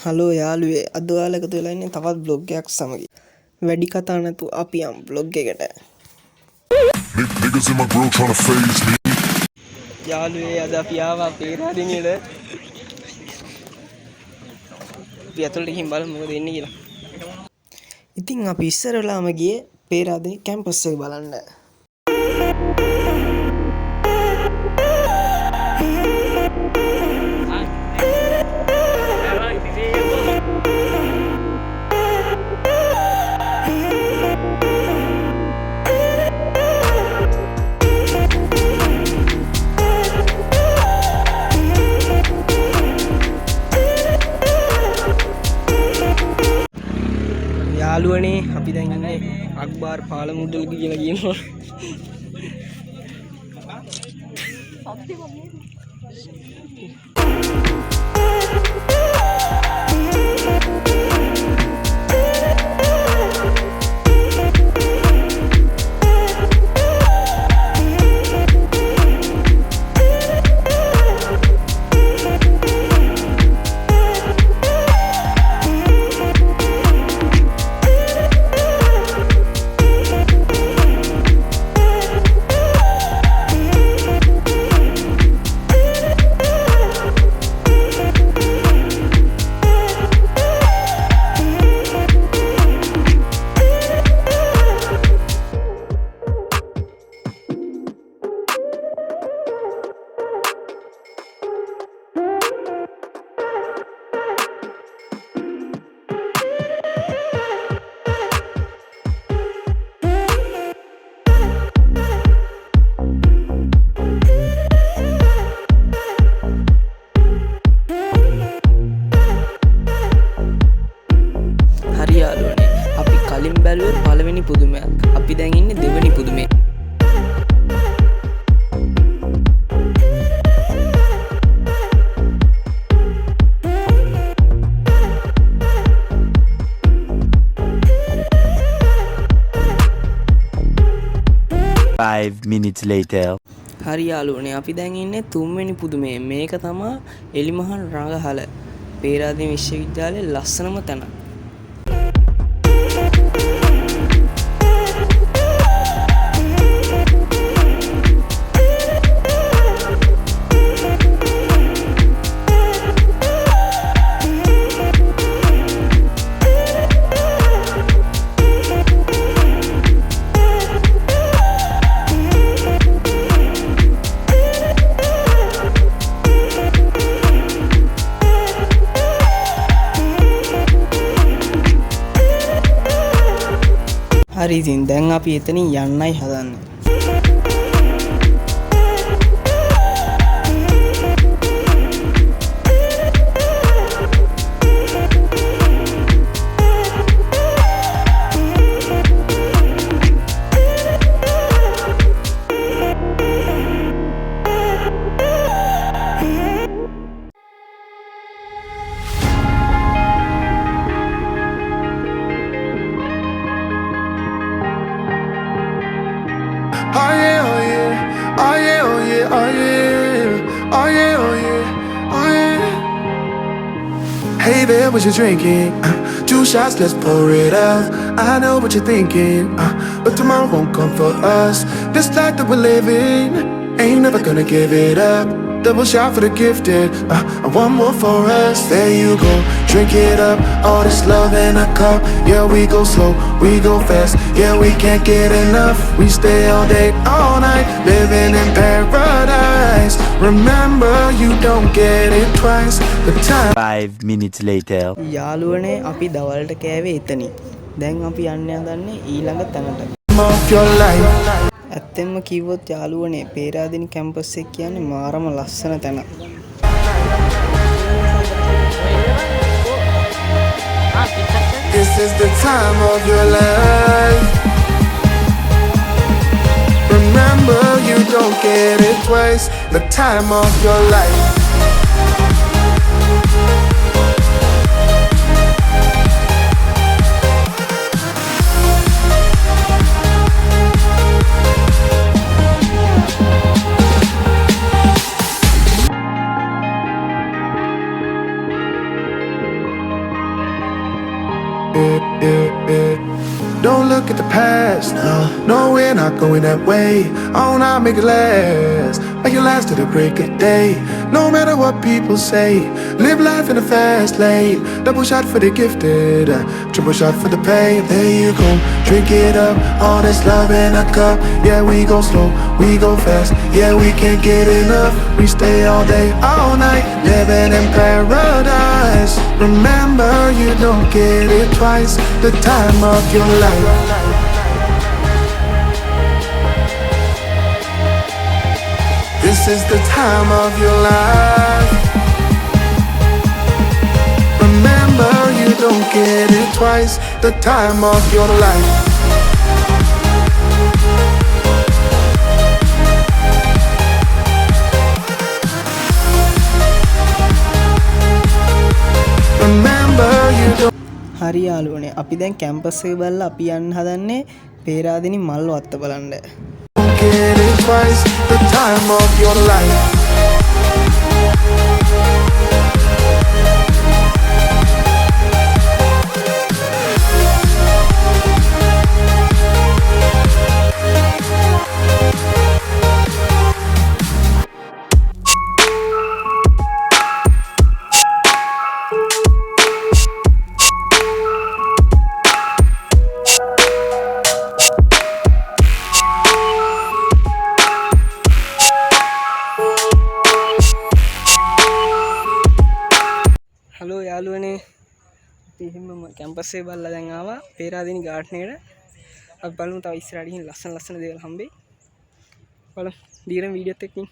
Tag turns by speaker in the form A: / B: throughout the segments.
A: Hello යාළුවේ අද ඔයාලා එකතු වෙලා ඉන්නේ තවත් බ්ලොග් එකක් සමග. වැඩි කතා නැතුව අපි යමු බ්ලොග් එකට.
B: Niggas in my grill tryna phase me.
A: යාළුවේ අද අපි ආවා පේරාදෙනියට. අපි අතලට ගිහින් බලමු මොකද වෙන්නේ කියලා. ඉතින් අපි ඉස්සර වෙලාම ගියේ පේරාදෙනි කැම්පස් එක බලන්න. යාළුවනේ අපි දැන් ඉන්නේ අක්බාර් පාලමුඩල කියලා කියනවා. අපි කලින් බැලුවේ පළවෙනි පුදුමයක්. අපි දැන් ඉන්නේ දෙවෙනි පුදුමේ.
C: Five minutes later.
A: හරි යාළුවනේ අපි දැන් ඉන්නේ තුන්වෙනි පුදුමේ. මේක තමයි එලිමහල් රඟහල. පේරාදෙණි විශ්වවිද්‍යාලයේ ලස්සනම තැන. හරි ඉතින් දැන් අපි එතනින් යන්නයි හදන්නේ.
B: Oh yeah, oh yeah, oh yeah, oh yeah, oh yeah, oh yeah, oh yeah, oh yeah. Hey there, what you drinking? 2 shots, let's pour it out. I know what you're thinking, but tomorrow won't come for us. This life that we're living, ain't never gonna give it up. Double shot for the gifted, and one more for us. There you go, drink it up. All this love in a cup. Yeah, we go slow, we go fast. Yeah, we can't get enough. We stay all day, all night, living in paradise. Remember, you don't get it twice. The time.
C: 5 minutes later.
A: යාළුවනේ අපි දවල්ට කෑවේ එතනින්. දැන් අපි යන්න හදන්නේ ඊළඟ තැනට.
B: of your life.
A: ඇත්තෙන්ම කිව්වොත් යාළුවනේ පේරාදෙණි කැම්පස් එක කියන්නේ මාරම ලස්සන තැන.
B: This is the time of your life. Remember, you don't get it twice. The time of your life. Don't look at the past, no, we're not going that way. Oh, now make it last, make it last to the break of day. No matter what people say, live life in a fast lane. Double shot for the gifted, triple shot for the pain. There you go, drink it up, all this love in a cup. Yeah, we go slow, we go fast. Yeah, we can't get enough. We stay all day, all night, living in paradise. Remember, you don't get it twice. The time of your life. This is the time of your life. Remember, you don't get it twice. The time of your life. Remember, you don't.
A: හරි යාළුවනේ අපි දැන් campus එක බලලා අපි යන්න හදන්නේ පේරාදෙනි මල් වත්ත බලන්න.
B: Get it twice, the time of your life.
A: Hello යාළුවනේ අපි එහෙම කැම්පස් එක බලලා දැන් ආවා පේරාදෙනි ගාඩන් එකට. අපි බලමු තව ඉස්සරහට ගිහින් ලස්සන දේවල් හම්බෙයි. බලමු දීරම වීඩියෝත් එක්කින්.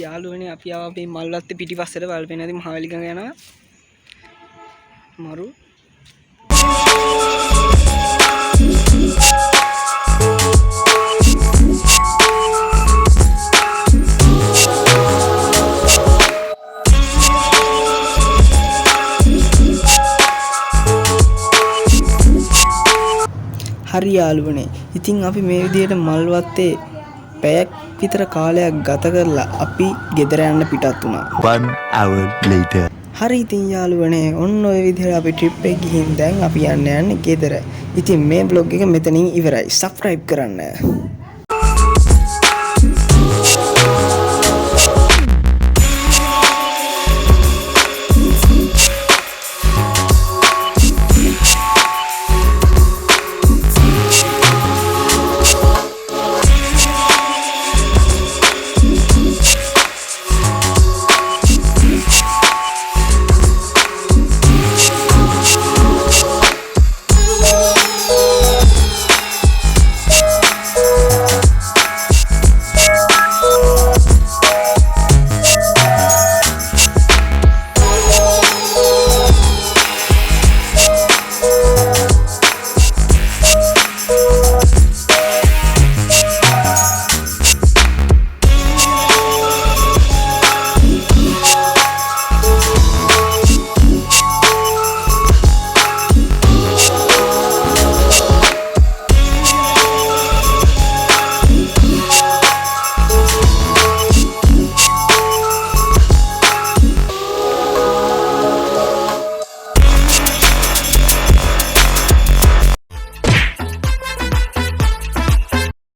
A: යාළුවනේ අපි ආවා මේ මල් වත්තේ පිටිපස්සට බලපෙන්නදී මහවැලි ගඟ යනවා. මරු හරි යාළුවනේ ඉතින් අපි මේ විදිහට මල් වත්තේ පැයක් විතර කාලයක් ගත කරලා අපි ගෙදර යන්න පිටත් වුණා.
C: 1 hour later.
A: හරි ඉතින් යාළුවනේ ඔන්න ඔය විදිහට අපි ට්‍රිප් එක ගිහින් දැන් අපි යන්නේ ගෙදර. ඉතින් මේ බ්ලොග් එක මෙතනින් ඉවරයි. සබ්ස්ක්‍රයිබ් කරන්න.